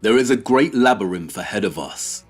there is a great labyrinth ahead of us.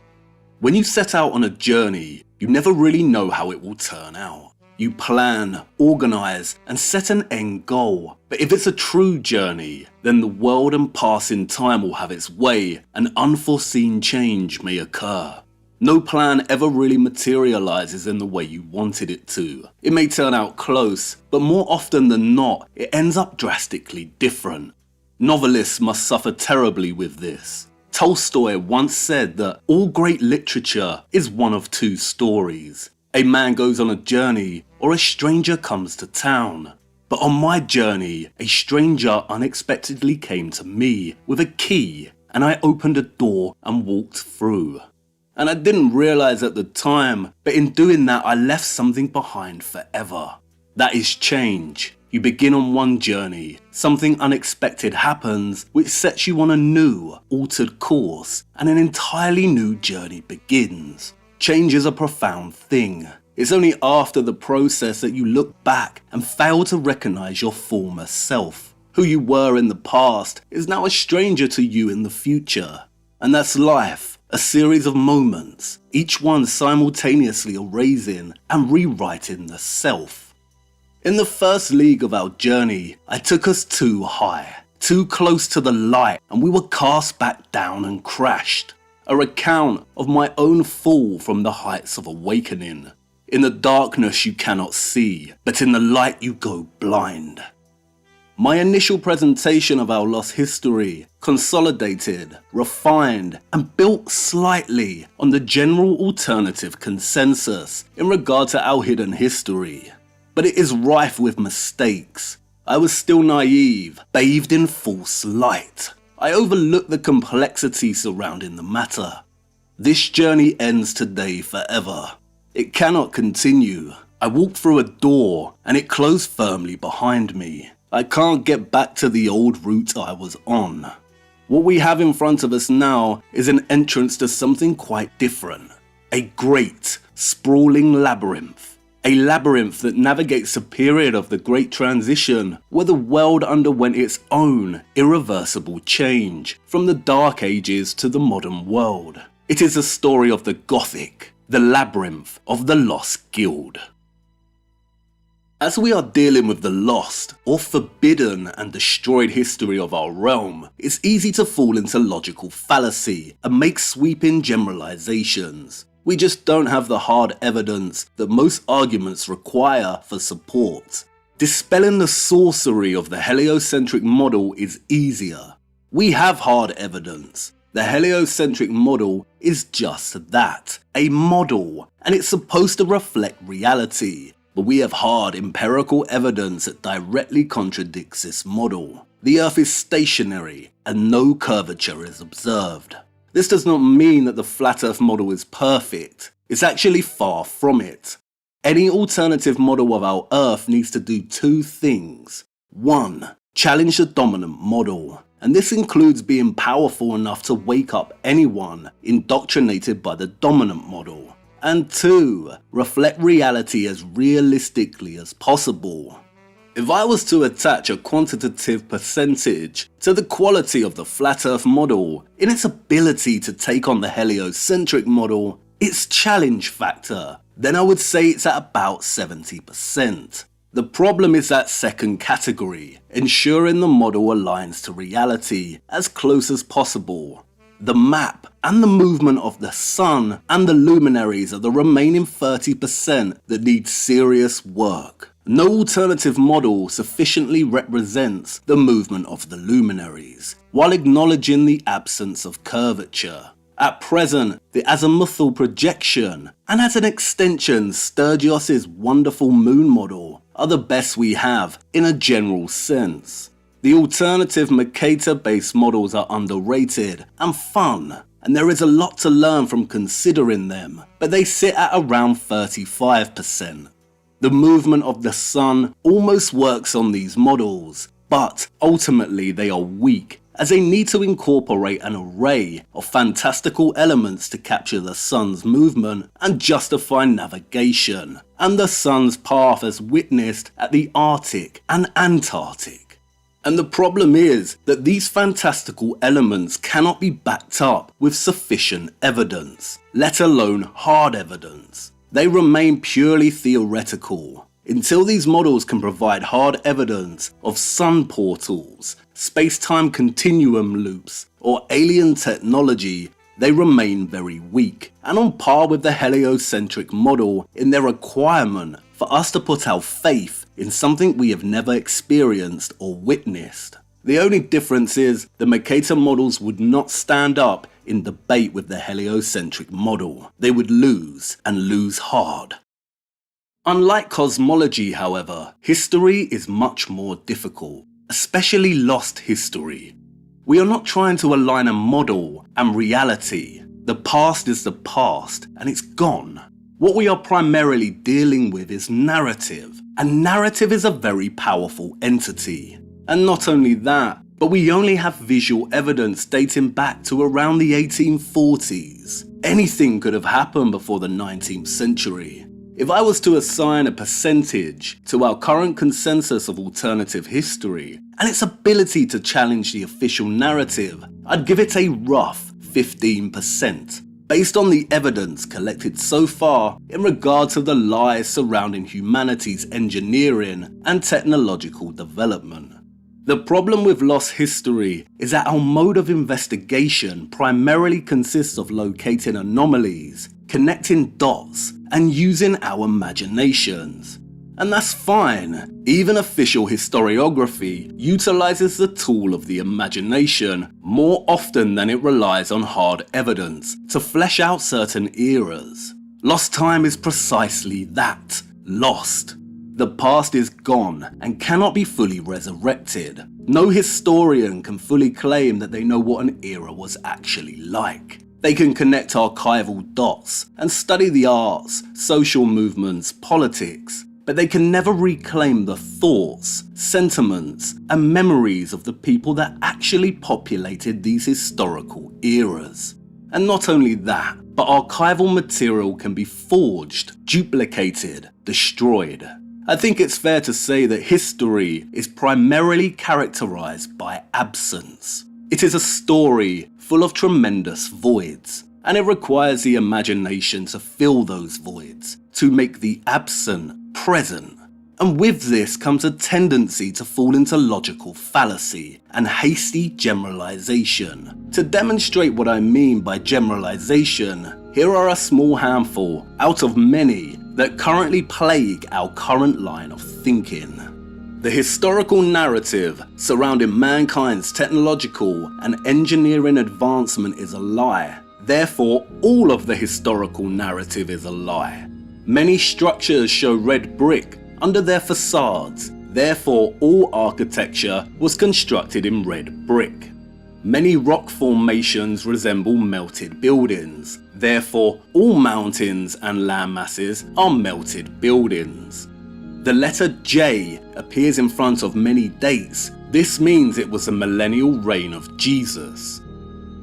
When you set out on a journey, you never really know how it will turn out. You plan, organize, and set an end goal. But if it's a true journey, then the world and passing time will have its way, and unforeseen change may occur. No plan ever really materializes in the way you wanted it to. It may turn out close, but more often than not, it ends up drastically different. Novelists must suffer terribly with this. Tolstoy once said that all great literature is one of two stories. A man goes on a journey, or a stranger comes to town. But on my journey, a stranger unexpectedly came to me with a key, and I opened a door and walked through. And I didn't realize at the time, but in doing that I left something behind forever. That is change. You begin on one journey, something unexpected happens which sets you on a new, altered course, and an entirely new journey begins. Change is a profound thing. It's only after the process that you look back and fail to recognize your former self. Who you were in the past is now a stranger to you in the future. And that's life. A series of moments, each one simultaneously erasing and rewriting the self. In the first league of our journey, I took us too high, too close to the light, and we were cast back down and crashed. A recount of my own fall from the heights of awakening. In the darkness you cannot see, but in the light you go blind. My initial presentation of our lost history consolidated, refined, and built slightly on the general alternative consensus in regard to our hidden history. But it is rife with mistakes. I was still naive, bathed in false light. I overlooked the complexity surrounding the matter. This journey ends today forever. It cannot continue. I walked through a door and it closed firmly behind me. I can't get back to the old route I was on. What we have in front of us now is an entrance to something quite different. A great, sprawling labyrinth. A labyrinth that navigates a period of the Great Transition where the world underwent its own irreversible change from the Dark Ages to the modern world. It is a story of the Gothic, the labyrinth of the Lost Guild. As we are dealing with the lost, or forbidden and destroyed history of our realm, it's easy to fall into logical fallacy and make sweeping generalizations. We just don't have the hard evidence that most arguments require for support. Dispelling the sorcery of the heliocentric model is easier. We have hard evidence. The heliocentric model is just that, a model, and it's supposed to reflect reality. But we have hard empirical evidence that directly contradicts this model. The Earth is stationary and no curvature is observed. This does not mean that the flat Earth model is perfect. It's actually far from it. Any alternative model of our Earth needs to do two things. 1. Challenge the dominant model. And this includes being powerful enough to wake up anyone indoctrinated by the dominant model. And 2. Reflect reality as realistically as possible. If I was to attach a quantitative percentage to the quality of the flat Earth model in its ability to take on the heliocentric model, its challenge factor, then I would say it's at about 70%. The problem is that second category, ensuring the model aligns to reality as close as possible. The map and the movement of the sun and the luminaries are the remaining 30% that need serious work. No alternative model sufficiently represents the movement of the luminaries, while acknowledging the absence of curvature. At present, the azimuthal projection, and as an extension Sturgios's wonderful moon model, are the best we have in a general sense. The alternative Mercator-based models are underrated and fun, and there is a lot to learn from considering them, but they sit at around 35%. The movement of the sun almost works on these models, but ultimately they are weak, as they need to incorporate an array of fantastical elements to capture the sun's movement and justify navigation, and the sun's path as witnessed at the Arctic and Antarctic. And the problem is that these fantastical elements cannot be backed up with sufficient evidence, let alone hard evidence. They remain purely theoretical. Until these models can provide hard evidence of sun portals, space-time continuum loops, or alien technology, they remain very weak and on par with the heliocentric model in their requirement for us to put our faith in something we have never experienced or witnessed. The only difference is the Mercator models would not stand up in debate with the heliocentric model. They would lose, and lose hard. Unlike cosmology, however, history is much more difficult, especially lost history. We are not trying to align a model and reality. The past is the past, and it's gone. What we are primarily dealing with is narrative, and narrative is a very powerful entity. And not only that, but we only have visual evidence dating back to around the 1840s. Anything could have happened before the 19th century. If I was to assign a percentage to our current consensus of alternative history and its ability to challenge the official narrative, I'd give it a rough 15%, based on the evidence collected so far in regard to the lies surrounding humanity's engineering and technological development. The problem with lost history is that our mode of investigation primarily consists of locating anomalies, connecting dots, and using our imaginations. And that's fine. Even official historiography utilizes the tool of the imagination more often than it relies on hard evidence to flesh out certain eras. Lost time is precisely that, lost. The past is gone and cannot be fully resurrected. No historian can fully claim that they know what an era was actually like. They can connect archival dots and study the arts, social movements, politics, but they can never reclaim the thoughts, sentiments, and memories of the people that actually populated these historical eras. And not only that, but archival material can be forged, duplicated, destroyed. I think it's fair to say that history is primarily characterized by absence. It is a story full of tremendous voids, and it requires the imagination to fill those voids, to make the absent present. And with this comes a tendency to fall into logical fallacy and hasty generalization. To demonstrate what I mean by generalization, here are a small handful out of many that currently plague our current line of thinking. The historical narrative surrounding mankind's technological and engineering advancement is a lie. Therefore, all of the historical narrative is a lie. Many structures show red brick under their facades. Therefore, all architecture was constructed in red brick. Many rock formations resemble melted buildings. Therefore, all mountains and land masses are melted buildings. The letter J appears in front of many dates. This means it was the millennial reign of Jesus.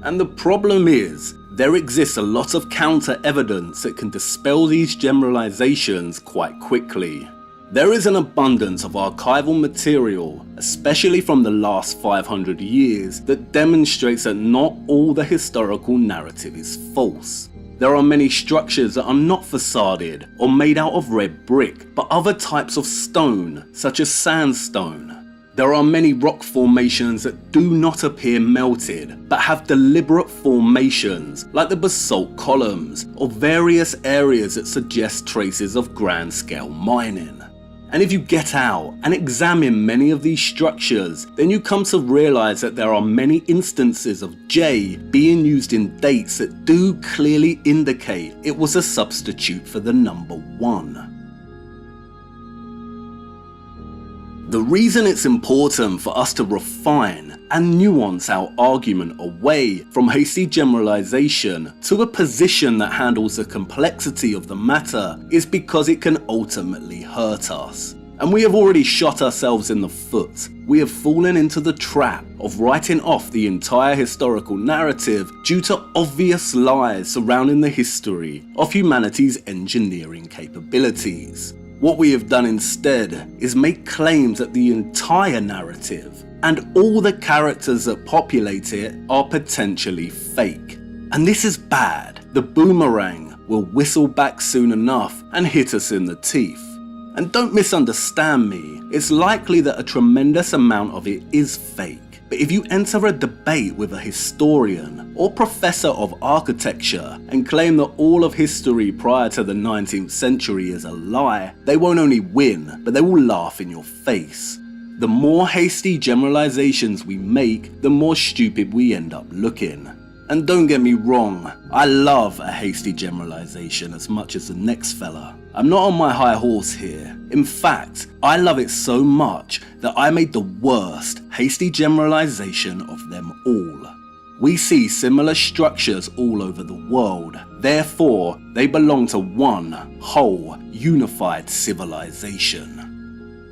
And the problem is, there exists a lot of counter evidence that can dispel these generalizations quite quickly. There is an abundance of archival material, especially from the last 500 years, that demonstrates that not all the historical narrative is false. There are many structures that are not facaded or made out of red brick, but other types of stone, such as sandstone. There are many rock formations that do not appear melted, but have deliberate formations, like the basalt columns, or various areas that suggest traces of grand-scale mining. And if you get out and examine many of these structures, then you come to realize that there are many instances of J being used in dates that do clearly indicate it was a substitute for the number 1. The reason it's important for us to refine and nuance our argument away from hasty generalization to a position that handles the complexity of the matter is because it can ultimately hurt us. And we have already shot ourselves in the foot. We have fallen into the trap of writing off the entire historical narrative due to obvious lies surrounding the history of humanity's engineering capabilities. What we have done instead is make claims that the entire narrative and all the characters that populate it are potentially fake. And this is bad. The boomerang will whistle back soon enough and hit us in the teeth. And don't misunderstand me, it's likely that a tremendous amount of it is fake. But if you enter a debate with a historian or professor of architecture and claim that all of history prior to the 19th century is a lie, they won't only win, but they will laugh in your face. The more hasty generalizations we make, the more stupid we end up looking. And don't get me wrong, I love a hasty generalization as much as the next fella. I'm not on my high horse here. In fact, I love it so much that I made the worst hasty generalization of them all. We see similar structures all over the world. Therefore, they belong to one whole unified civilization.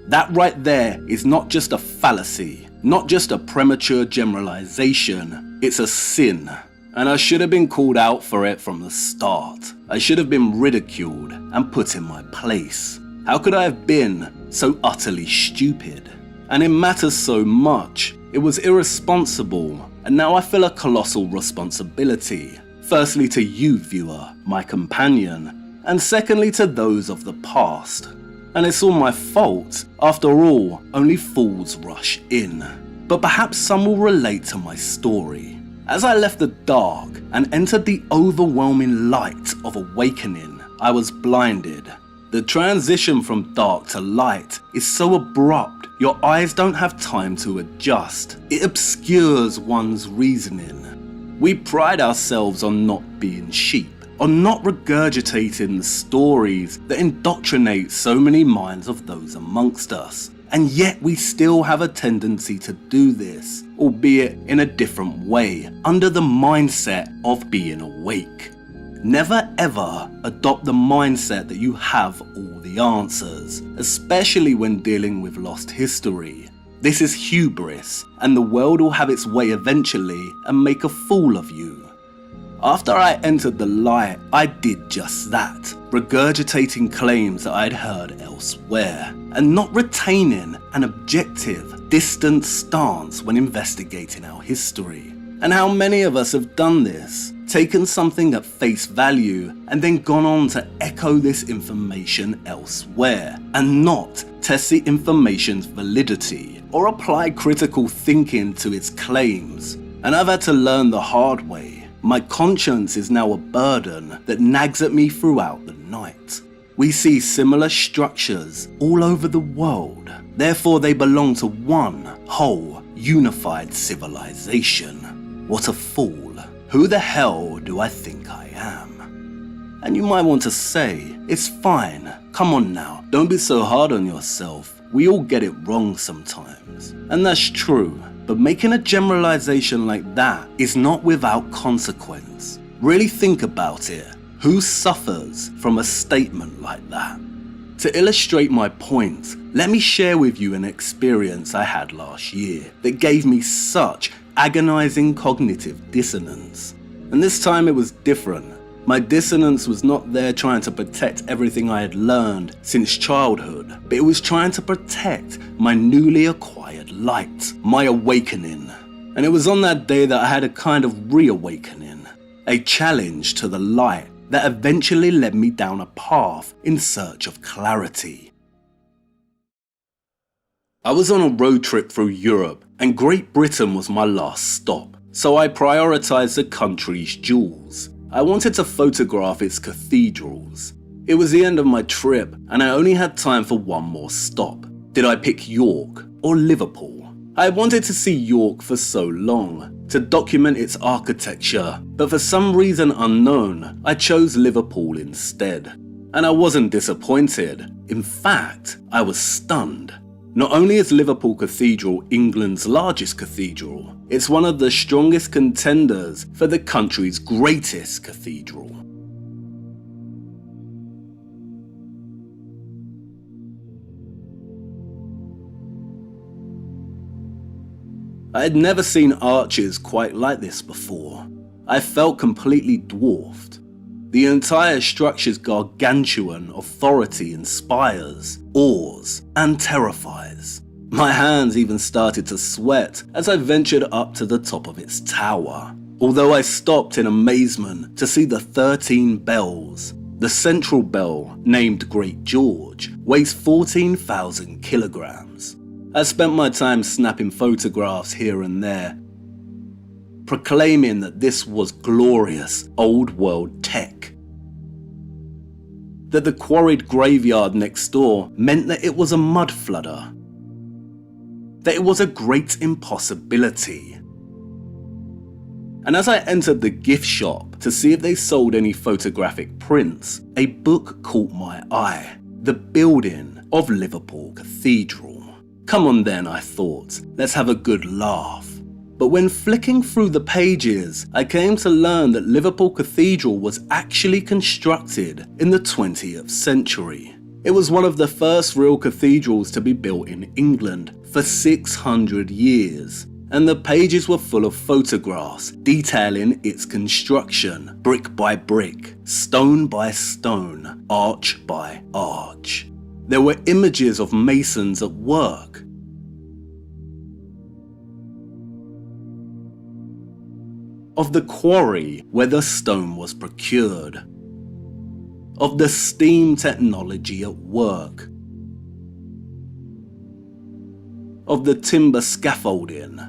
That right there is not just a fallacy, not just a premature generalization, it's a sin. And I should have been called out for it from the start. I should have been ridiculed and put in my place. How could I have been so utterly stupid? And it matters so much. It was irresponsible, and now I feel a colossal responsibility. Firstly to you, viewer, my companion, and secondly to those of the past. And it's all my fault. After all, only fools rush in. But perhaps some will relate to my story. As I left the dark and entered the overwhelming light of awakening, I was blinded. The transition from dark to light is so abrupt, your eyes don't have time to adjust. It obscures one's reasoning. We pride ourselves on not being sheep, on not regurgitating the stories that indoctrinate so many minds of those amongst us. And yet we still have a tendency to do this, albeit in a different way, under the mindset of being awake. Never ever adopt the mindset that you have all the answers, especially when dealing with lost history. This is hubris, and the world will have its way eventually and make a fool of you. After I entered the light, I did just that, regurgitating claims that I'd heard elsewhere, and not retaining an objective, distant stance when investigating our history. And how many of us have done this? Taken something at face value and then gone on to echo this information elsewhere, and not test the information's validity or apply critical thinking to its claims. And I've had to learn the hard way. My conscience is now a burden that nags at me throughout the night. We see similar structures all over the world. Therefore, they belong to one whole unified civilization. What a fool. Who the hell do I think I am? And you might want to say, it's fine. Come on now, don't be so hard on yourself. We all get it wrong sometimes. And that's true. But making a generalization like that is not without consequence. Really think about it. Who suffers from a statement like that? To illustrate my point, let me share with you an experience I had last year that gave me such agonizing cognitive dissonance. And this time it was different. My dissonance was not there trying to protect everything I had learned since childhood, but it was trying to protect my newly acquired light, my awakening. And it was on that day that I had a kind of reawakening, a challenge to the light that eventually led me down a path in search of clarity. I was on a road trip through Europe, and Great Britain was my last stop, so I prioritized the country's jewels. I wanted to photograph its cathedrals. It was the end of my trip, and I only had time for one more stop. Did I pick York or Liverpool? I wanted to see York for so long, to document its architecture, but for some reason unknown, I chose Liverpool instead. And I wasn't disappointed. In fact, I was stunned. Not only is Liverpool Cathedral England's largest cathedral, it's one of the strongest contenders for the country's greatest cathedral. I had never seen arches quite like this before. I felt completely dwarfed. The entire structure's gargantuan authority inspires, awes, and terrifies. My hands even started to sweat as I ventured up to the top of its tower. Although I stopped in amazement to see the 13 bells. The central bell, named Great George, weighs 14,000 kilograms. I spent my time snapping photographs here and there, proclaiming that this was glorious old world tech. That the quarried graveyard next door meant that it was a mud flooder. That it was a great impossibility. And as I entered the gift shop to see if they sold any photographic prints, a book caught my eye. The Building of Liverpool Cathedral. Come on then, I thought, let's have a good laugh. But when flicking through the pages, I came to learn that Liverpool Cathedral was actually constructed in the 20th century. It was one of the first real cathedrals to be built in England for 600 years, and the pages were full of photographs detailing its construction, brick by brick, stone by stone, arch by arch. There were images of masons at work, of the quarry where the stone was procured, of the steam technology at work, of the timber scaffolding.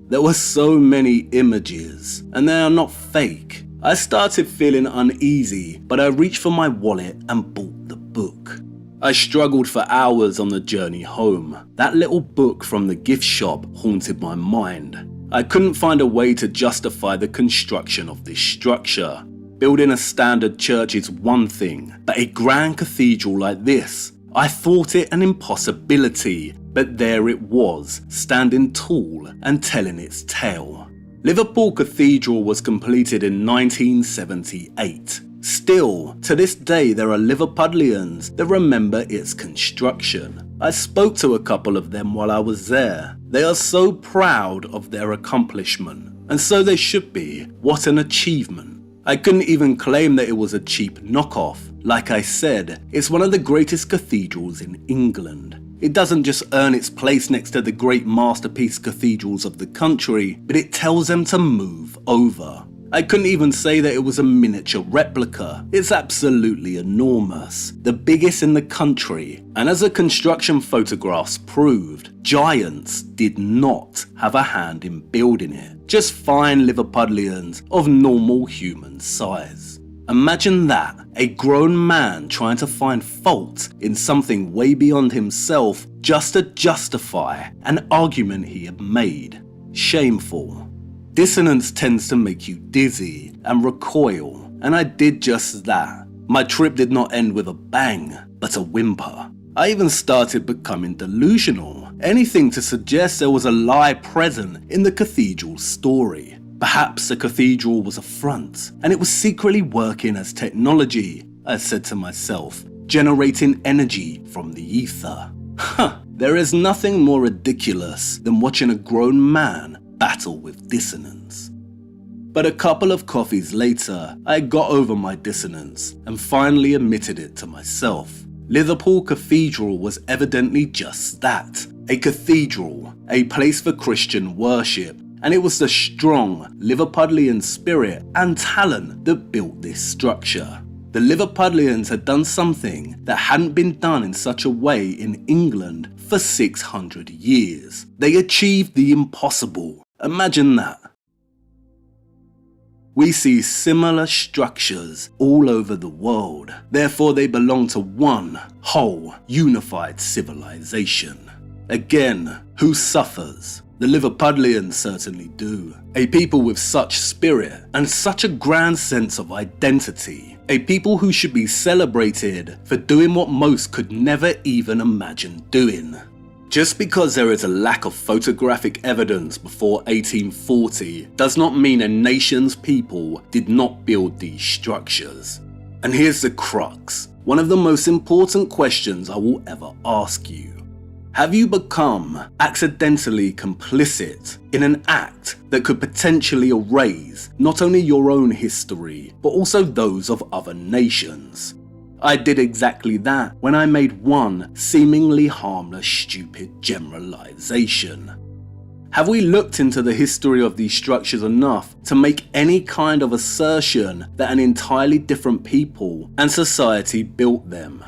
There were so many images, and they are not fake. I started feeling uneasy, but I reached for my wallet and bought the book. I struggled for hours on the journey home. That little book from the gift shop haunted my mind. I couldn't find a way to justify the construction of this structure. Building a standard church is one thing, but a grand cathedral like this, I thought it an impossibility, but there it was, standing tall and telling its tale. Liverpool Cathedral was completed in 1978. Still, to this day there are Liverpudlians that remember its construction. I spoke to a couple of them while I was there. They are so proud of their accomplishment, and so they should be. What an achievement. I couldn't even claim that it was a cheap knockoff. Like I said, it's one of the greatest cathedrals in England. It doesn't just earn its place next to the great masterpiece cathedrals of the country, but it tells them to move over. I couldn't even say that it was a miniature replica. It's absolutely enormous, the biggest in the country, and as the construction photographs proved, giants did not have a hand in building it, just fine Liverpudlians of normal human size. Imagine that, a grown man trying to find fault in something way beyond himself just to justify an argument he had made. Shameful. Dissonance tends to make you dizzy and recoil, and I did just that. My trip did not end with a bang, but a whimper. I even started becoming delusional, anything to suggest there was a lie present in the cathedral's story. Perhaps the cathedral was a front, and it was secretly working as technology, I said to myself, generating energy from the ether. There is nothing more ridiculous than watching a grown man battle with dissonance. But a couple of coffees later, I got over my dissonance and finally admitted it to myself. Liverpool Cathedral was evidently just that, a cathedral, a place for Christian worship, and it was the strong Liverpudlian spirit and talent that built this structure. The Liverpudlians had done something that hadn't been done in such a way in England for 600 years. They achieved the impossible. Imagine that. We see similar structures all over the world. Therefore, they belong to one whole unified civilization. Again, who suffers? The Liverpudlians certainly do. A people with such spirit and such a grand sense of identity. A people who should be celebrated for doing what most could never even imagine doing. Just because there is a lack of photographic evidence before 1840 does not mean a nation's people did not build these structures. And here's the crux, one of the most important questions I will ever ask you. Have you become accidentally complicit in an act that could potentially erase not only your own history, but also those of other nations? I did exactly that when I made one seemingly harmless, stupid generalization. Have we looked into the history of these structures enough to make any kind of assertion that an entirely different people and society built them?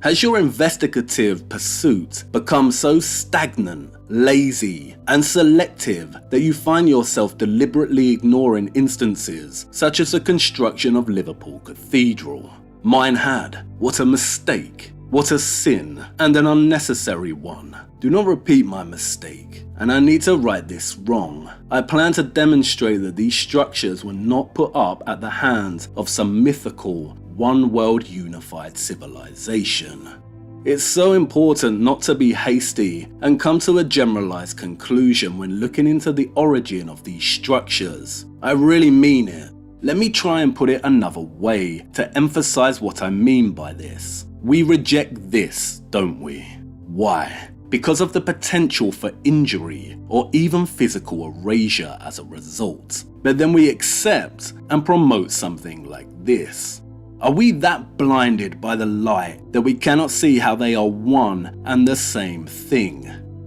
Has your investigative pursuit become so stagnant, lazy, and selective that you find yourself deliberately ignoring instances such as the construction of Liverpool Cathedral? Mine had. What a mistake. What a sin, and an unnecessary one. Do not repeat my mistake, and I need to right this wrong. I plan to demonstrate that these structures were not put up at the hands of some mythical, one-world unified civilization. It's so important not to be hasty and come to a generalized conclusion when looking into the origin of these structures. I really mean it. Let me try and put it another way to emphasize what I mean by this. We reject this, don't we? Why? Because of the potential for injury or even physical erasure as a result. But then we accept and promote something like this. Are we that blinded by the light that we cannot see how they are one and the same thing?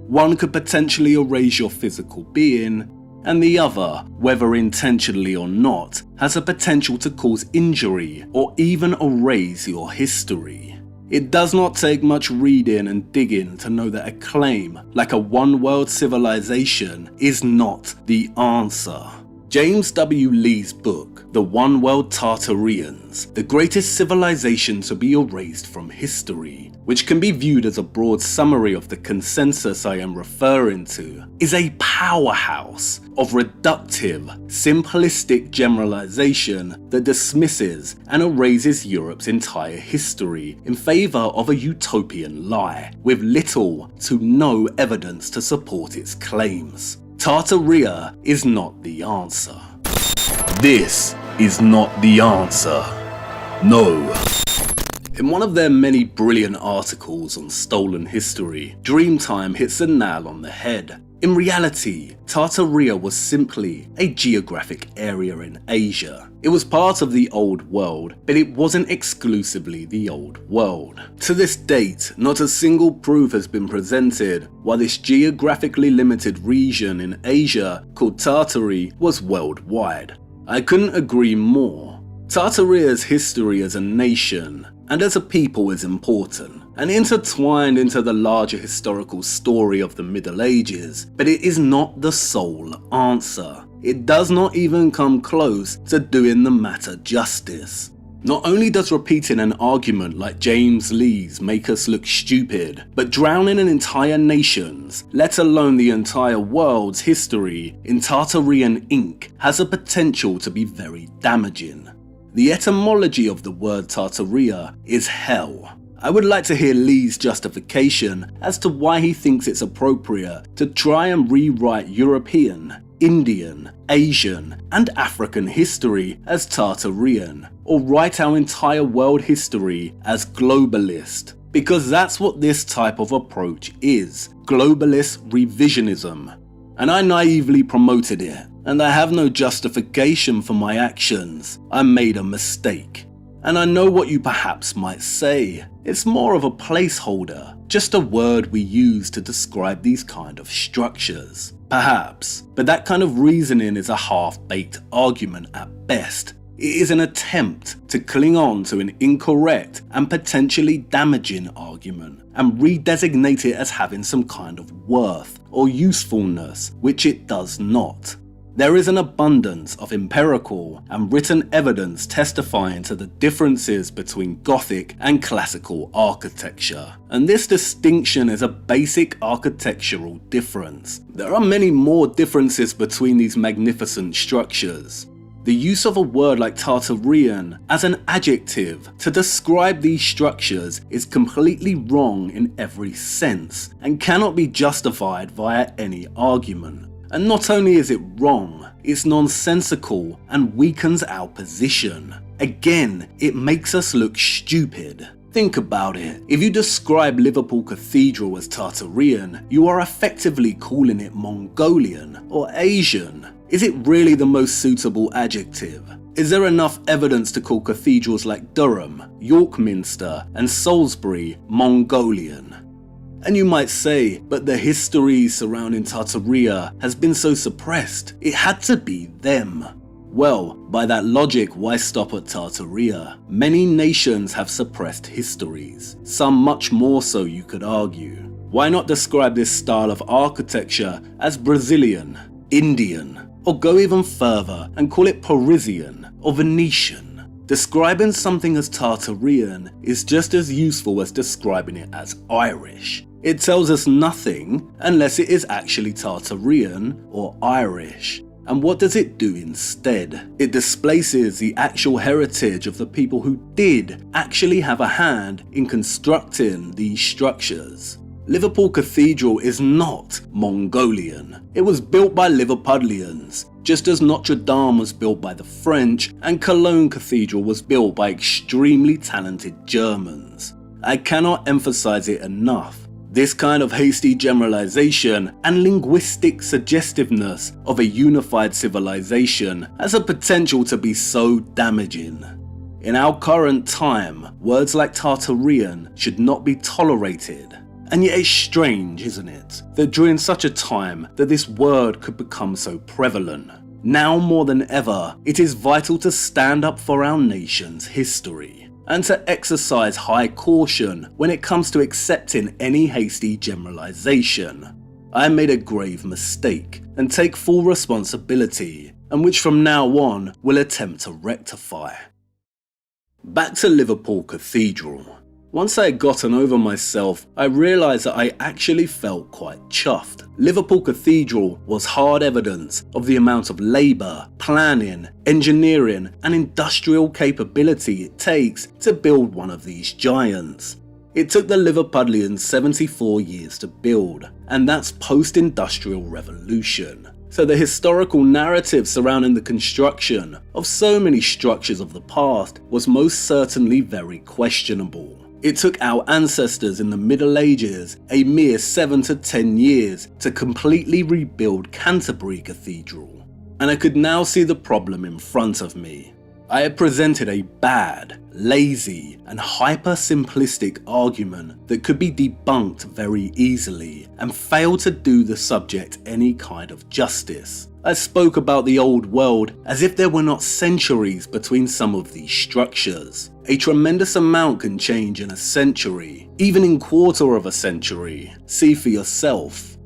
One could potentially erase your physical being, and the other, whether intentionally or not, has a potential to cause injury or even erase your history. It does not take much reading and digging to know that a claim like a one-world civilization is not the answer. James W. Lee's book, The One World Tartarians, the greatest civilization to be erased from history, which can be viewed as a broad summary of the consensus I am referring to, is a powerhouse of reductive, simplistic generalization that dismisses and erases Europe's entire history in favor of a utopian lie, with little to no evidence to support its claims. Tartaria is not the answer. This is not the answer. No. In one of their many brilliant articles on stolen history, Dreamtime hits the nail on the head. In reality, Tartaria was simply a geographic area in Asia. It was part of the Old World, but it wasn't exclusively the Old World. To this date, not a single proof has been presented why this geographically limited region in Asia called Tartary was worldwide. I couldn't agree more. Tartaria's history as a nation and as a people is important and intertwined into the larger historical story of the Middle Ages, but it is not the sole answer. It does not even come close to doing the matter justice. Not only does repeating an argument like James Lee's make us look stupid, but drowning an entire nation's, let alone the entire world's history in Tartarian ink has a potential to be very damaging. The etymology of the word Tartaria is hell. I would like to hear Lee's justification as to why he thinks it's appropriate to try and rewrite European, Indian, Asian, and African history as Tartarian, or write our entire world history as globalist, because that's what this type of approach is, globalist revisionism. And I naively promoted it, and I have no justification for my actions. I made a mistake. And I know what you perhaps might say. It's more of a placeholder, just a word we use to describe these kind of structures. Perhaps, but that kind of reasoning is a half-baked argument at best. It is an attempt to cling on to an incorrect and potentially damaging argument and redesignate it as having some kind of worth or usefulness, which it does not. There is an abundance of empirical and written evidence testifying to the differences between Gothic and classical architecture, and this distinction is a basic architectural difference. There are many more differences between these magnificent structures. The use of a word like Tartarian as an adjective to describe these structures is completely wrong in every sense and cannot be justified via any argument. And not only is it wrong, it's nonsensical and weakens our position. Again, it makes us look stupid. Think about it. If you describe Liverpool Cathedral as Tartarian, you are effectively calling it Mongolian or Asian. Is it really the most suitable adjective? Is there enough evidence to call cathedrals like Durham, York Minster, and Salisbury Mongolian? And you might say, but the history surrounding Tartaria has been so suppressed, it had to be them. Well, by that logic, why stop at Tartaria? Many nations have suppressed histories, some much more so, you could argue. Why not describe this style of architecture as Brazilian, Indian, or go even further and call it Parisian or Venetian? Describing something as Tartarian is just as useful as describing it as Irish. It tells us nothing unless it is actually Tartarian or Irish. And what does it do instead? It displaces the actual heritage of the people who did actually have a hand in constructing these structures. Liverpool Cathedral is not Mongolian. It was built by Liverpudlians, just as Notre Dame was built by the French and Cologne Cathedral was built by extremely talented Germans. I cannot emphasize it enough. This kind of hasty generalization and linguistic suggestiveness of a unified civilization has a potential to be so damaging. In our current time, words like Tartarian should not be tolerated. And yet it's strange, isn't it, that during such a time that this word could become so prevalent. Now more than ever, it is vital to stand up for our nation's history and to exercise high caution when it comes to accepting any hasty generalization. I made a grave mistake and take full responsibility, and which from now on will attempt to rectify. Back to Liverpool Cathedral. Once I had gotten over myself, I realised that I actually felt quite chuffed. Liverpool Cathedral was hard evidence of the amount of labour, planning, engineering and industrial capability it takes to build one of these giants. It took the Liverpudlians 74 years to build, and that's post-industrial revolution. So the historical narrative surrounding the construction of so many structures of the past was most certainly very questionable. It took our ancestors in the Middle Ages a mere 7 to 10 years to completely rebuild Canterbury Cathedral, and I could now see the problem in front of me. I had presented a bad, lazy, and hyper-simplistic argument that could be debunked very easily and failed to do the subject any kind of justice. I spoke about the old world as if there were not centuries between some of these structures. A tremendous amount can change in a century, even in quarter of a century. See for yourself.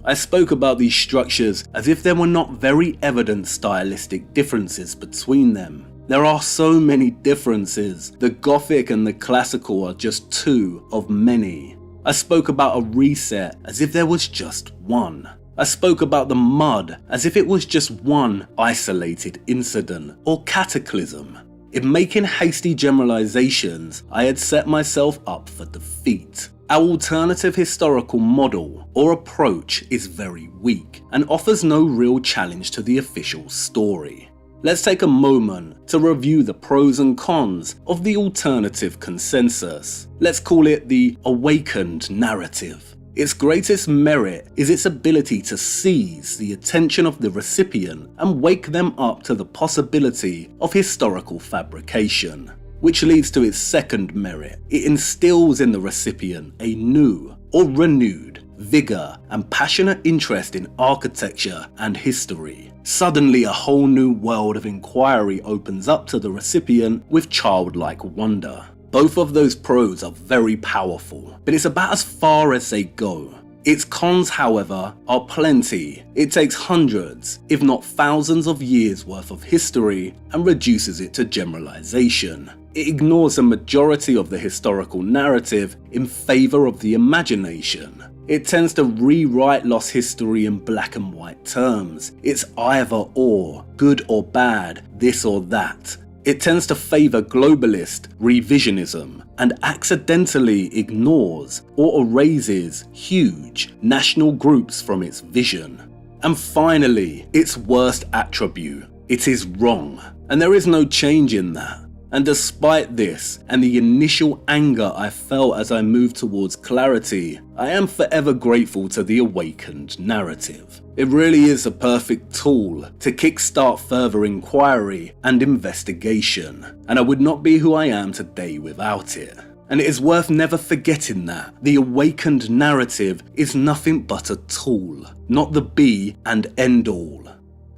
I spoke about these structures as if there were not very evident stylistic differences between them. There are so many differences. The Gothic and the Classical are just two of many. I spoke about a reset as if there was just one. I spoke about the mud as if it was just one isolated incident or cataclysm. In making hasty generalizations, I had set myself up for defeat. Our alternative historical model or approach is very weak and offers no real challenge to the official story. Let's take a moment to review the pros and cons of the alternative consensus. Let's call it the awakened narrative. Its greatest merit is its ability to seize the attention of the recipient and wake them up to the possibility of historical fabrication. Which leads to its second merit. It instills in the recipient a new or renewed vigor and passionate interest in architecture and history. Suddenly a whole new world of inquiry opens up to the recipient with childlike wonder. Both of those pros are very powerful, but it's about as far as they go. Its cons, however, are plenty. It takes hundreds, if not thousands of years worth of history and reduces it to generalization. It ignores a majority of the historical narrative in favour of the imagination. It tends to rewrite lost history in black and white terms. It's either or, good or bad, this or that. It tends to favour globalist revisionism and accidentally ignores or erases huge national groups from its vision. And finally, its worst attribute, it is wrong, and there is no change in that. And despite this and the initial anger I felt as I moved towards clarity, I am forever grateful to the awakened narrative. It really is a perfect tool to kickstart further inquiry and investigation, and I would not be who I am today without it. And it is worth never forgetting that the awakened narrative is nothing but a tool, not the be and end all.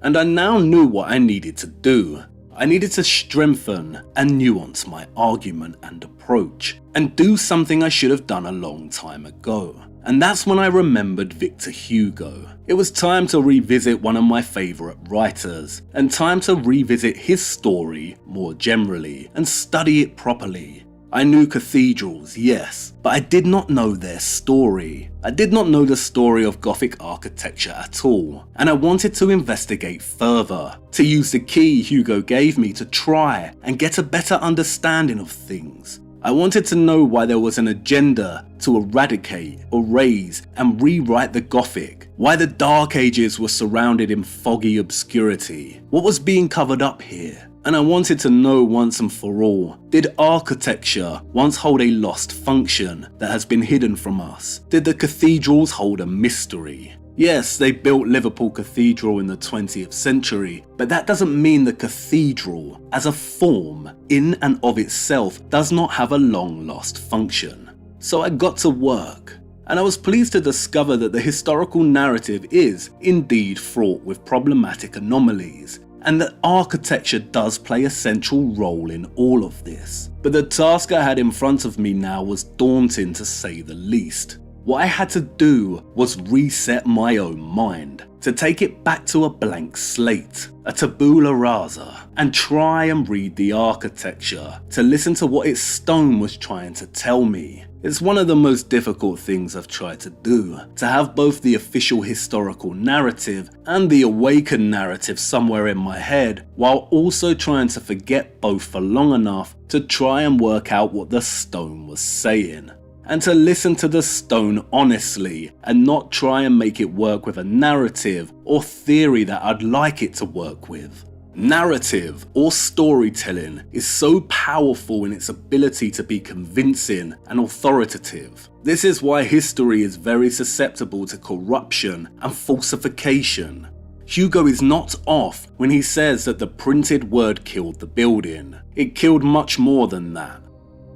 And I now knew what I needed to do. I needed to strengthen and nuance my argument and approach, and do something I should have done a long time ago. And that's when I remembered Victor Hugo. It was time to revisit one of my favourite writers, and time to revisit his story more generally, and study it properly. I knew cathedrals, yes, but I did not know their story. I did not know the story of Gothic architecture at all, and I wanted to investigate further, to use the key Hugo gave me to try and get a better understanding of things. I wanted to know why there was an agenda to eradicate, erase, and rewrite the Gothic, why the Dark Ages were surrounded in foggy obscurity, what was being covered up here. And I wanted to know once and for all, did architecture once hold a lost function that has been hidden from us? Did the cathedrals hold a mystery? Yes, they built Liverpool Cathedral in the 20th century, but that doesn't mean the cathedral, as a form, in and of itself, does not have a long lost function. So I got to work. And I was pleased to discover that the historical narrative is, indeed, fraught with problematic anomalies, and that architecture does play a central role in all of this. But the task I had in front of me now was daunting, to say the least. What I had to do was reset my own mind, to take it back to a blank slate, a tabula rasa, and try and read the architecture, to listen to what its stone was trying to tell me. It's one of the most difficult things I've tried to do, to have both the official historical narrative and the awakened narrative somewhere in my head, while also trying to forget both for long enough to try and work out what the stone was saying. And to listen to the stone honestly, and not try and make it work with a narrative or theory that I'd like it to work with. Narrative or storytelling is so powerful in its ability to be convincing and authoritative. This is why history is very susceptible to corruption and falsification. Hugo is not off when he says that the printed word killed the building. It killed much more than that.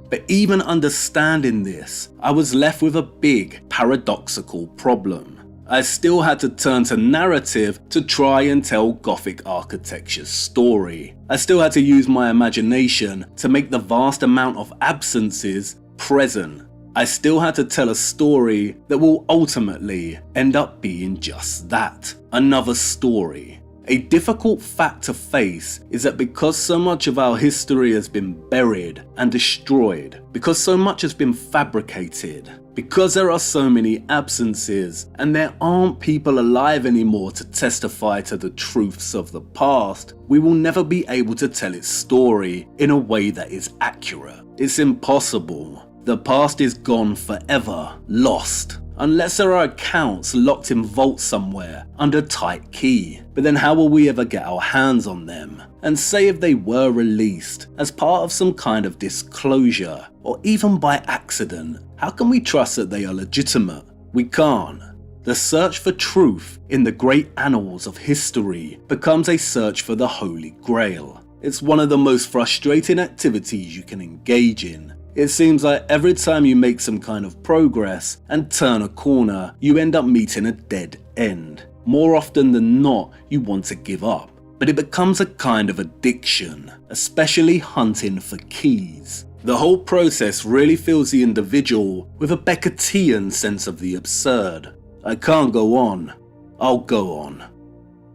But even understanding this, I was left with a big paradoxical problem. I still had to turn to narrative to try and tell Gothic architecture's story. I still had to use my imagination to make the vast amount of absences present. I still had to tell a story that will ultimately end up being just that, another story. A difficult fact to face is that because so much of our history has been buried and destroyed, because so much has been fabricated, because there are so many absences and there aren't people alive anymore to testify to the truths of the past, we will never be able to tell its story in a way that is accurate. It's impossible. The past is gone forever, lost. Unless there are accounts locked in vaults somewhere under tight key. But then how will we ever get our hands on them? And say if they were released as part of some kind of disclosure, or even by accident, how can we trust that they are legitimate? We can't. The search for truth in the great annals of history becomes a search for the Holy Grail. It's one of the most frustrating activities you can engage in. It seems like every time you make some kind of progress and turn a corner, you end up meeting a dead end. More often than not, you want to give up. But it becomes a kind of addiction, especially hunting for keys. The whole process really fills the individual with a Beckettian sense of the absurd. I can't go on. I'll go on.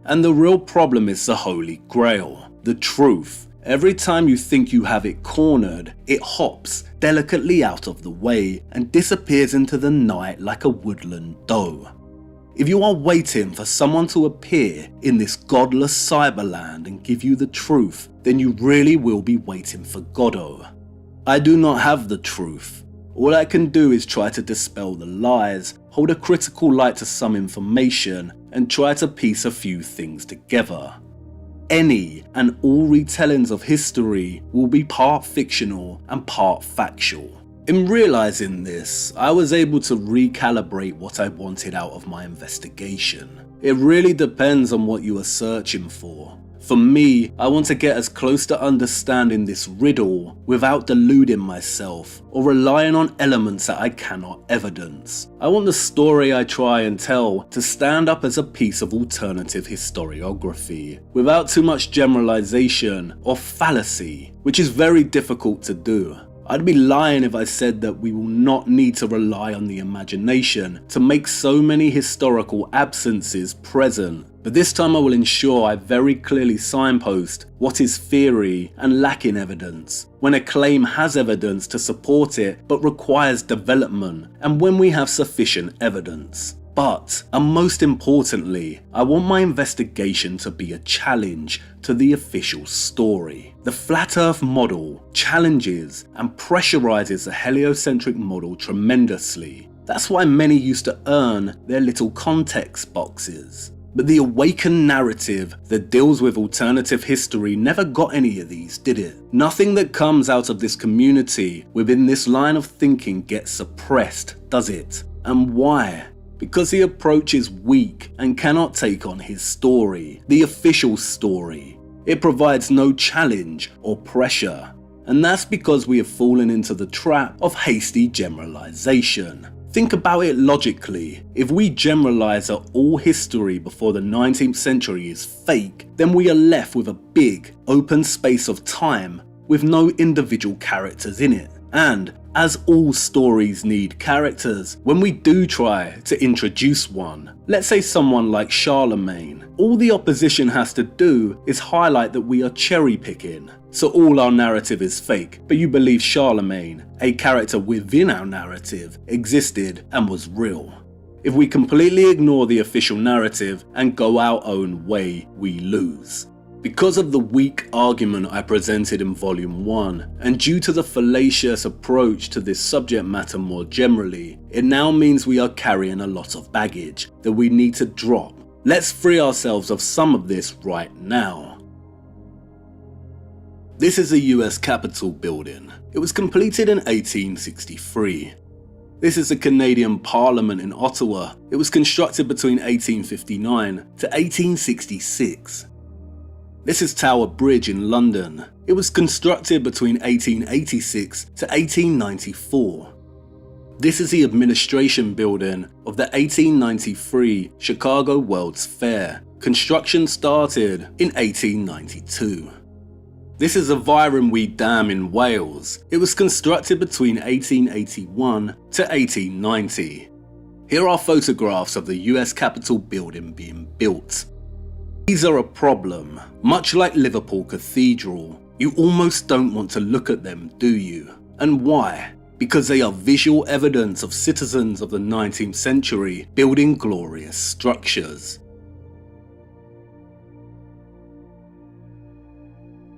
And the real problem is the Holy Grail, the truth. Every time you think you have it cornered, it hops delicately out of the way and disappears into the night like a woodland doe. If you are waiting for someone to appear in this godless cyberland and give you the truth, then you really will be waiting for Godot. I do not have the truth. All I can do is try to dispel the lies, hold a critical light to some information, and try to piece a few things together. Any and all retellings of history will be part fictional and part factual. In realizing this, I was able to recalibrate what I wanted out of my investigation. It really depends on what you are searching for. For me, I want to get as close to understanding this riddle without deluding myself or relying on elements that I cannot evidence. I want the story I try and tell to stand up as a piece of alternative historiography, without too much generalization or fallacy, which is very difficult to do. I'd be lying if I said that we will not need to rely on the imagination to make so many historical absences present. But this time I will ensure I very clearly signpost what is theory and lacking evidence, when a claim has evidence to support it but requires development, and when we have sufficient evidence. But, and most importantly, I want my investigation to be a challenge to the official story. The Flat Earth model challenges and pressurizes the heliocentric model tremendously. That's why many used to earn their little context boxes. But the awakened narrative that deals with alternative history never got any of these, did it? Nothing that comes out of this community within this line of thinking gets suppressed, does it? And why? Because the approach is weak and cannot take on his story, the official story. It provides no challenge or pressure. And that's because we have fallen into the trap of hasty generalization. Think about it logically. If we generalize that all history before the 19th century is fake, then we are left with a big, open space of time with no individual characters in it. And as all stories need characters, when we do try to introduce one, let's say someone like Charlemagne, all the opposition has to do is highlight that we are cherry picking. So all our narrative is fake, but you believe Charlemagne, a character within our narrative, existed and was real. If we completely ignore the official narrative and go our own way, we lose. Because of the weak argument I presented in Volume 1, and due to the fallacious approach to this subject matter more generally, it now means we are carrying a lot of baggage that we need to drop. Let's free ourselves of some of this right now. This is the US Capitol building. It was completed in 1863. This is the Canadian Parliament in Ottawa. It was constructed between 1859 to 1866. This is Tower Bridge in London. It was constructed between 1886 to 1894. This is the administration building of the 1893 Chicago World's Fair. Construction started in 1892. This is the Virumwee Dam in Wales. It was constructed between 1881 to 1890. Here are photographs of the US Capitol building being built. These are a problem. Much like Liverpool Cathedral, you almost don't want to look at them, do you? And why? Because they are visual evidence of citizens of the 19th century building glorious structures.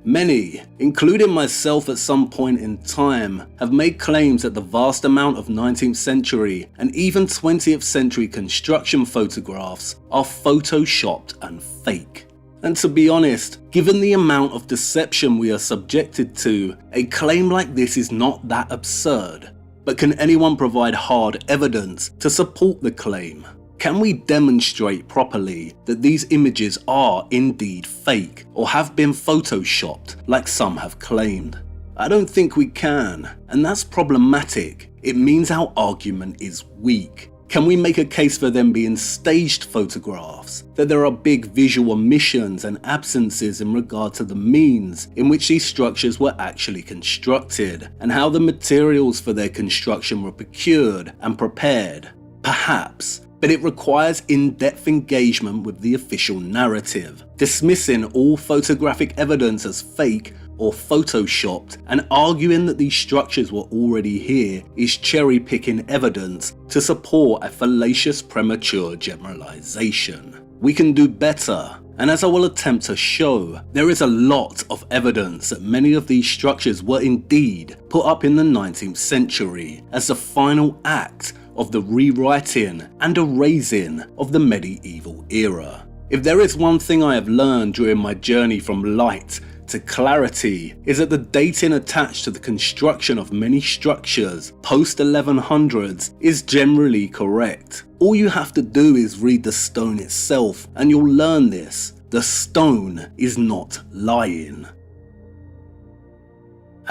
Many, including myself at some point in time, have made claims that the vast amount of 19th century and even 20th century construction photographs are photoshopped and fake. And to be honest, given the amount of deception we are subjected to, a claim like this is not that absurd. But can anyone provide hard evidence to support the claim? Can we demonstrate properly that these images are indeed fake or have been photoshopped like some have claimed? I don't think we can, and that's problematic. It means our argument is weak. Can we make a case for them being staged photographs? That there are big visual omissions and absences in regard to the means in which these structures were actually constructed, and how the materials for their construction were procured and prepared? Perhaps. But it requires in-depth engagement with the official narrative, dismissing all photographic evidence as fake or photoshopped, and arguing that these structures were already here is cherry-picking evidence to support a fallacious premature generalization. We can do better, and as I will attempt to show, there is a lot of evidence that many of these structures were indeed put up in the 19th century as the final act of the rewriting and erasing of the medieval era. If there is one thing I have learned during my journey from light to clarity is that the dating attached to the construction of many structures post 1100s is generally correct. All you have to do is read the stone itself and you'll learn this. The stone is not lying.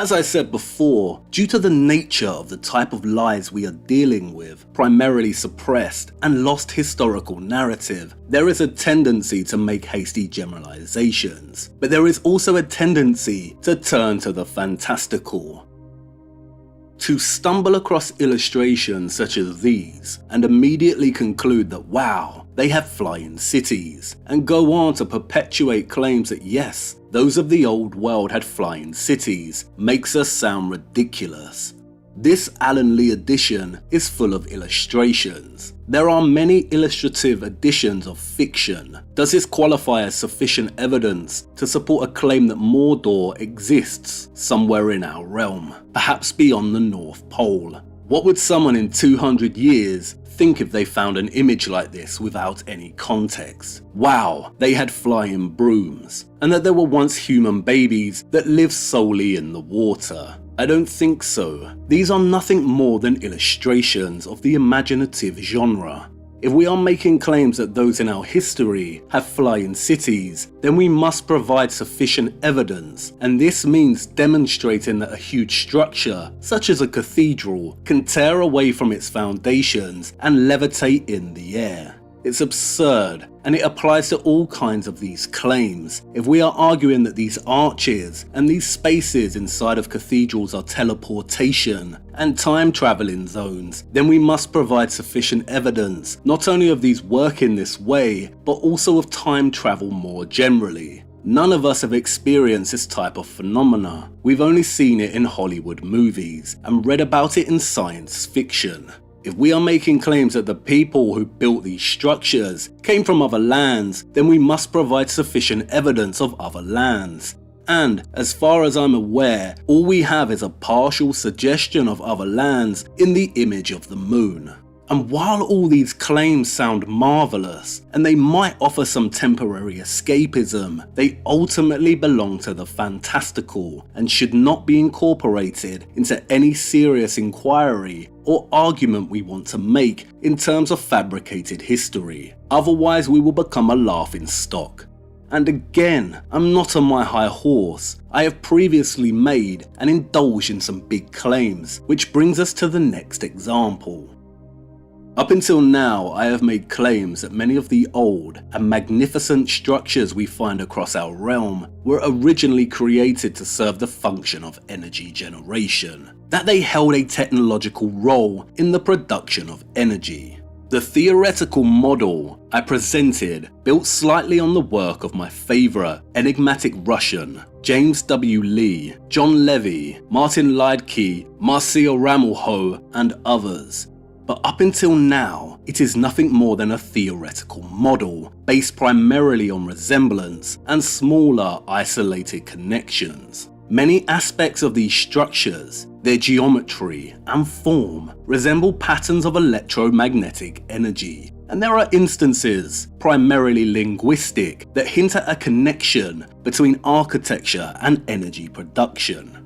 As I said before, due to the nature of the type of lies we are dealing with, primarily suppressed and lost historical narrative, there is a tendency to make hasty generalizations, but there is also a tendency to turn to the fantastical. To stumble across illustrations such as these and immediately conclude that wow, they have flying cities, and go on to perpetuate claims that yes, those of the old world had flying cities, makes us sound ridiculous. This Alan Lee edition is full of illustrations. There are many illustrative editions of fiction. Does this qualify as sufficient evidence to support a claim that Mordor exists somewhere in our realm, perhaps beyond the North Pole? What would someone in 200 years think if they found an image like this without any context? Wow, they had flying brooms, and that there were once human babies that lived solely in the water. I don't think so. These are nothing more than illustrations of the imaginative genre. If we are making claims that those in our history have flying cities, then we must provide sufficient evidence, and this means demonstrating that a huge structure, such as a cathedral, can tear away from its foundations and levitate in the air. It's absurd, and it applies to all kinds of these claims. If we are arguing that these arches and these spaces inside of cathedrals are teleportation and time traveling zones, then we must provide sufficient evidence not only of these work in this way, but also of time travel more generally. None of us have experienced this type of phenomena. We've only seen it in Hollywood movies and read about it in science fiction. If we are making claims that the people who built these structures came from other lands, then we must provide sufficient evidence of other lands. And, as far as I'm aware, all we have is a partial suggestion of other lands in the image of the moon. And while all these claims sound marvelous, and they might offer some temporary escapism, they ultimately belong to the fantastical and should not be incorporated into any serious inquiry or argument we want to make in terms of fabricated history. Otherwise, we will become a laughing stock. And again, I'm not on my high horse. I have previously made and indulged in some big claims, which brings us to the next example. Up until now, I have made claims that many of the old and magnificent structures we find across our realm were originally created to serve the function of energy generation, that they held a technological role in the production of energy. The theoretical model I presented built slightly on the work of my favourite enigmatic Russian, James W. Lee, John Levy, Martin Liedtke, Marcel Ramelho, and others. But up until now, it is nothing more than a theoretical model, based primarily on resemblance and smaller isolated connections. Many aspects of these structures, their geometry and form, resemble patterns of electromagnetic energy, and there are instances, primarily linguistic, that hint at a connection between architecture and energy production.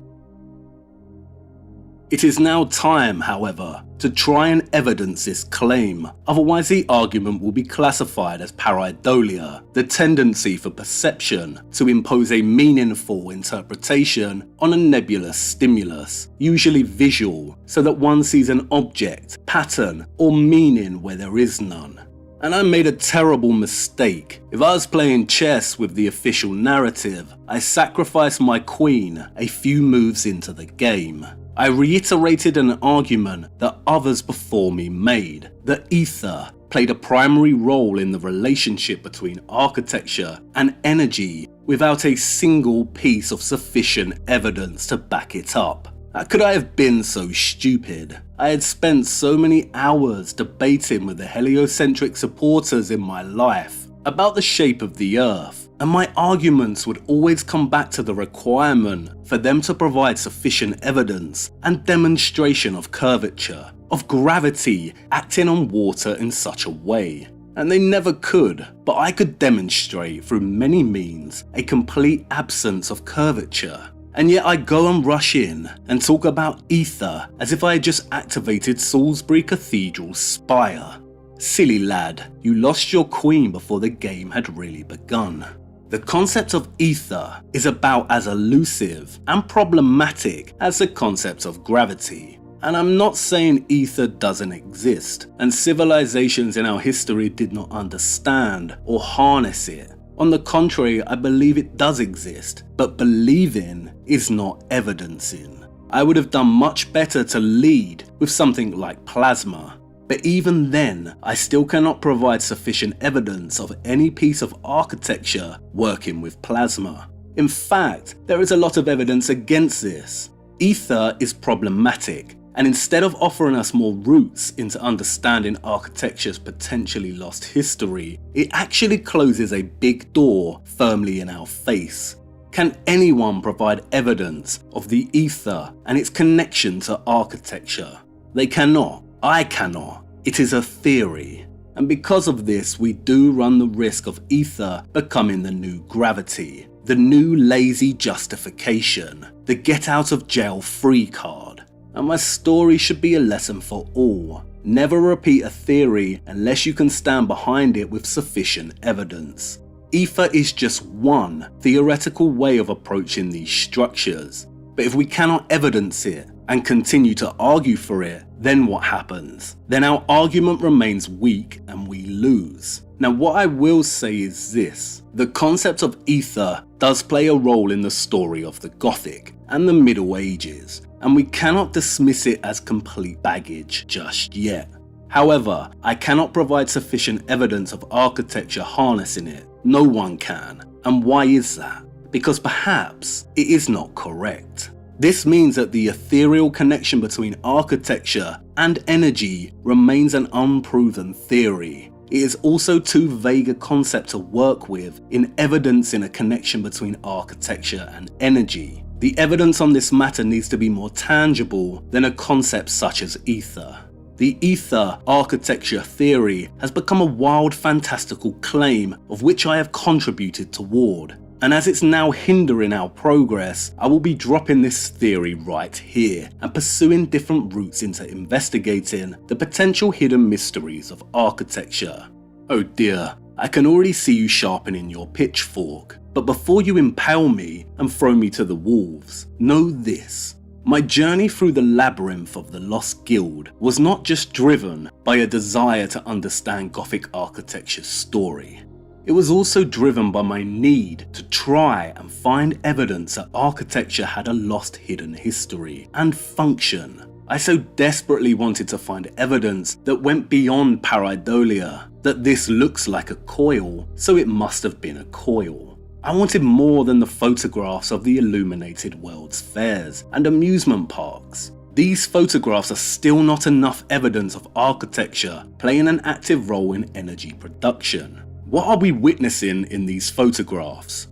It is now time, however, to try and evidence this claim, otherwise the argument will be classified as pareidolia, the tendency for perception to impose a meaningful interpretation on a nebulous stimulus, usually visual, so that one sees an object, pattern, or meaning where there is none. And I made a terrible mistake. If I was playing chess with the official narrative, I sacrificed my queen a few moves into the game. I reiterated an argument that others before me made, that ether played a primary role in the relationship between architecture and energy without a single piece of sufficient evidence to back it up. How could I have been so stupid? I had spent so many hours debating with the heliocentric supporters in my life about the shape of the Earth, and my arguments would always come back to the requirement for them to provide sufficient evidence and demonstration of curvature, of gravity acting on water in such a way. And they never could, but I could demonstrate through many means a complete absence of curvature. And yet I go and rush in and talk about ether as if I had just activated Salisbury Cathedral's spire. Silly lad, you lost your queen before the game had really begun. The concept of ether is about as elusive and problematic as the concept of gravity. And I'm not saying ether doesn't exist, and civilizations in our history did not understand or harness it. On the contrary, I believe it does exist, but believing is not evidencing. I would have done much better to lead with something like plasma. But even then, I still cannot provide sufficient evidence of any piece of architecture working with plasma. In fact, there is a lot of evidence against this. Ether is problematic, and instead of offering us more routes into understanding architecture's potentially lost history, it actually closes a big door firmly in our face. Can anyone provide evidence of the ether and its connection to architecture? They cannot. I cannot. It is a theory. And because of this, we do run the risk of ether becoming the new gravity, the new lazy justification, the get out of jail free card. And my story should be a lesson for all. Never repeat a theory unless you can stand behind it with sufficient evidence. Ether is just one theoretical way of approaching these structures. But if we cannot evidence it and continue to argue for it, then what happens? Then our argument remains weak and we lose. Now what I will say is this: the concept of ether does play a role in the story of the Gothic and the Middle Ages, and we cannot dismiss it as complete baggage just yet. However, I cannot provide sufficient evidence of architecture harnessing it. No one can. And why is that? Because perhaps it is not correct. This means that the ethereal connection between architecture and energy remains an unproven theory. It is also too vague a concept to work with in evidencing a connection between architecture and energy. The evidence on this matter needs to be more tangible than a concept such as ether. The ether architecture theory has become a wild fantastical claim of which I have contributed toward. And as it's now hindering our progress, I will be dropping this theory right here and pursuing different routes into investigating the potential hidden mysteries of architecture. Oh dear, I can already see you sharpening your pitchfork, but before you impale me and throw me to the wolves, know this. My journey through the labyrinth of the Lost Guild was not just driven by a desire to understand Gothic architecture's story. It was also driven by my need to try and find evidence that architecture had a lost hidden history and function. I so desperately wanted to find evidence that went beyond pareidolia, that this looks like a coil, so it must have been a coil. I wanted more than the photographs of the illuminated world's fairs and amusement parks. These photographs are still not enough evidence of architecture playing an active role in energy production. What are we witnessing in these photographs?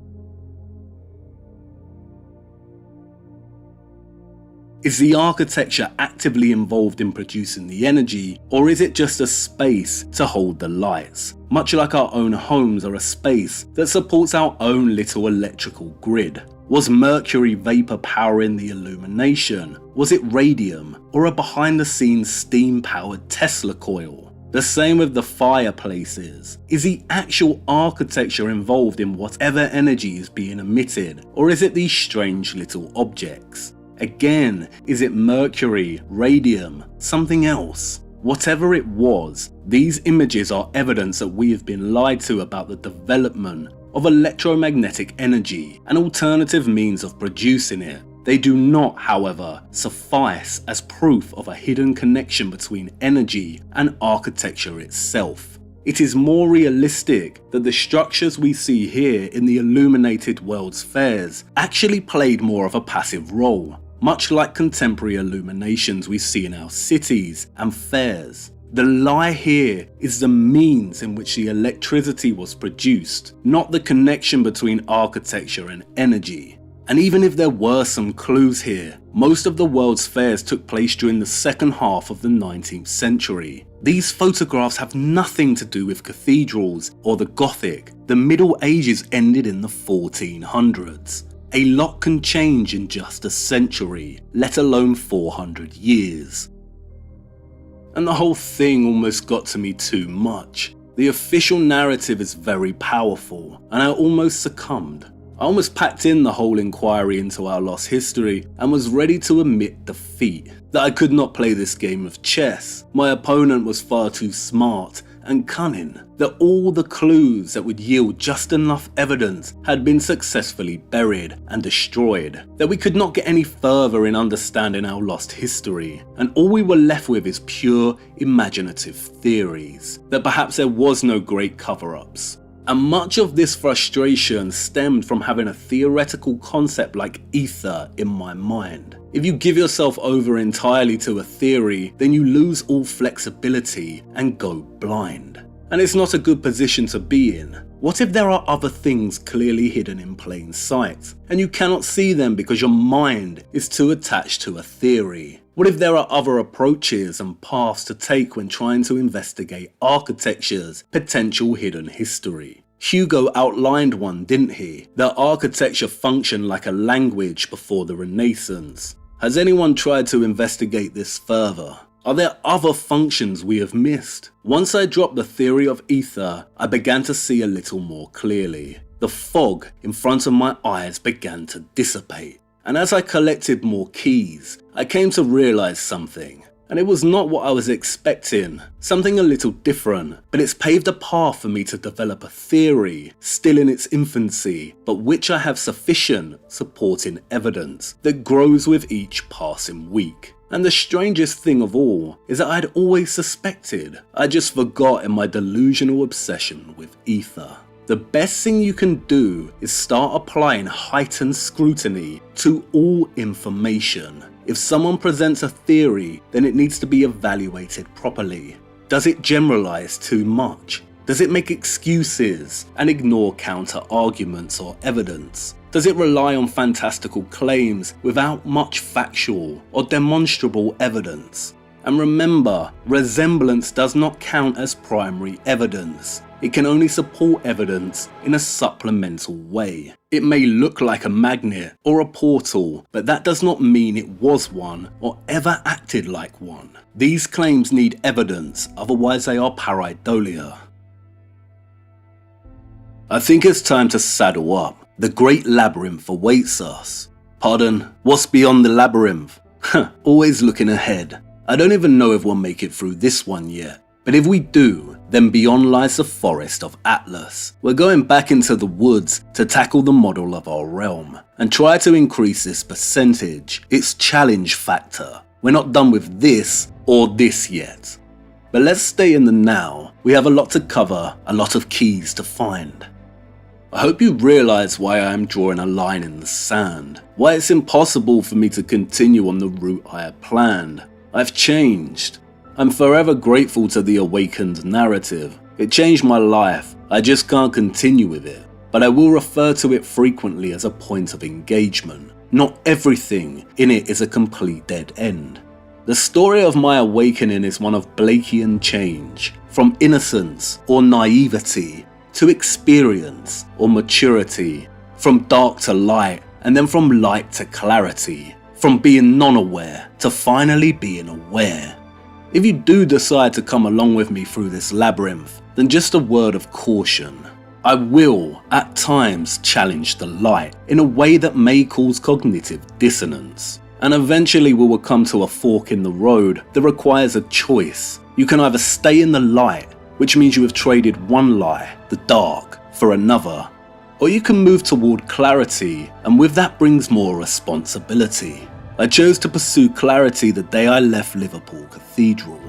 Is the architecture actively involved in producing the energy, or is it just a space to hold the lights? Much like our own homes are a space that supports our own little electrical grid. Was mercury vapor powering the illumination? Was it radium, or a behind-the-scenes steam-powered Tesla coil? The same with the fireplaces. Is the actual architecture involved in whatever energy is being emitted, or is it these strange little objects? Again, is it mercury, radium, something else? Whatever it was, these images are evidence that we have been lied to about the development of electromagnetic energy and alternative means of producing it. They do not, however, suffice as proof of a hidden connection between energy and architecture itself. It is more realistic that the structures we see here in the illuminated world's fairs actually played more of a passive role, much like contemporary illuminations we see in our cities and fairs. The lie here is the means in which the electricity was produced, not the connection between architecture and energy. And even if there were some clues here, most of the world's fairs took place during the second half of the 19th century. These photographs have nothing to do with cathedrals or the Gothic. The Middle Ages ended in the 1400s. A lot can change in just a century, let alone 400 years. And the whole thing almost got to me too much. The official narrative is very powerful, and I almost succumbed. I almost packed in the whole inquiry into our lost history and was ready to admit defeat, that I could not play this game of chess, my opponent was far too smart and cunning, that all the clues that would yield just enough evidence had been successfully buried and destroyed, that we could not get any further in understanding our lost history, and all we were left with is pure imaginative theories, that perhaps there was no great cover-ups. And much of this frustration stemmed from having a theoretical concept like ether in my mind. If you give yourself over entirely to a theory, then you lose all flexibility and go blind. And it's not a good position to be in. What if there are other things clearly hidden in plain sight, and you cannot see them because your mind is too attached to a theory? What if there are other approaches and paths to take when trying to investigate architecture's potential hidden history? Hugo outlined one, didn't he? That architecture functioned like a language before the Renaissance. Has anyone tried to investigate this further? Are there other functions we have missed? Once I dropped the theory of ether, I began to see a little more clearly. The fog in front of my eyes began to dissipate. And as I collected more keys, I came to realize something. And it was not what I was expecting, something a little different, but it's paved a path for me to develop a theory, still in its infancy, but which I have sufficient supporting evidence that grows with each passing week. And the strangest thing of all is that I'd always suspected, I just forgot in my delusional obsession with ether. The best thing you can do is start applying heightened scrutiny to all information. If someone presents a theory, then it needs to be evaluated properly. Does it generalize too much? Does it make excuses and ignore counter-arguments or evidence? Does it rely on fantastical claims without much factual or demonstrable evidence? And remember, resemblance does not count as primary evidence. It can only support evidence in a supplemental way. It may look like a magnet or a portal, but that does not mean it was one or ever acted like one. These claims need evidence, otherwise they are pareidolia. I think it's time to saddle up. The great labyrinth awaits us. Pardon, what's beyond the labyrinth? Always looking ahead. I don't even know if we'll make it through this one yet. But if we do, then beyond lies the forest of Atlas. We're going back into the woods to tackle the model of our realm and try to increase this percentage, its challenge factor. We're not done with this or this yet. But let's stay in the now. We have a lot to cover, a lot of keys to find. I hope you realize why I am drawing a line in the sand, why it's impossible for me to continue on the route I had planned. I've changed. I'm forever grateful to the awakened narrative. It changed my life. I just can't continue with it. But I will refer to it frequently as a point of engagement. Not everything in it is a complete dead end. The story of my awakening is one of Blakean change, from innocence or naivety to experience or maturity, from dark to light, and then from light to clarity, from being non-aware to finally being aware. If you do decide to come along with me through this labyrinth, then just a word of caution. I will, at times, challenge the light in a way that may cause cognitive dissonance. And eventually we will come to a fork in the road that requires a choice. You can either stay in the light, which means you have traded one lie, the dark, for another, or you can move toward clarity, and with that brings more responsibility. I chose to pursue clarity the day I left Liverpool Cathedral.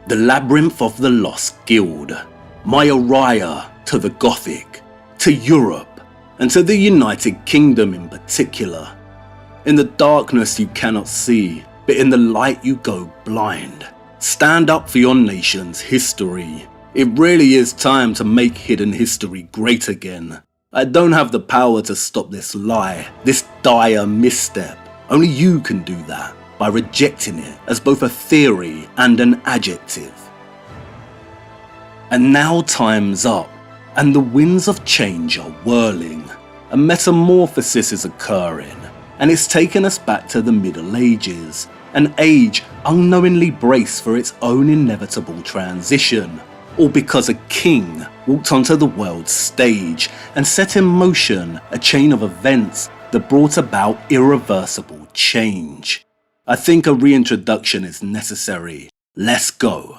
The labyrinth of the Lost Guild, my Uriah to the Gothic, to Europe, and to the United Kingdom in particular. In the darkness you cannot see, but in the light you go blind. Stand up for your nation's history. It really is time to make hidden history great again. I don't have the power to stop this lie, this dire misstep. Only you can do that. by rejecting it as both a theory and an adjective. And now time's up, and the winds of change are whirling. A metamorphosis is occurring, and it's taken us back to the Middle Ages, an age unknowingly braced for its own inevitable transition, all because a king walked onto the world's stage and set in motion a chain of events that brought about irreversible change. I think a reintroduction is necessary. Let's go.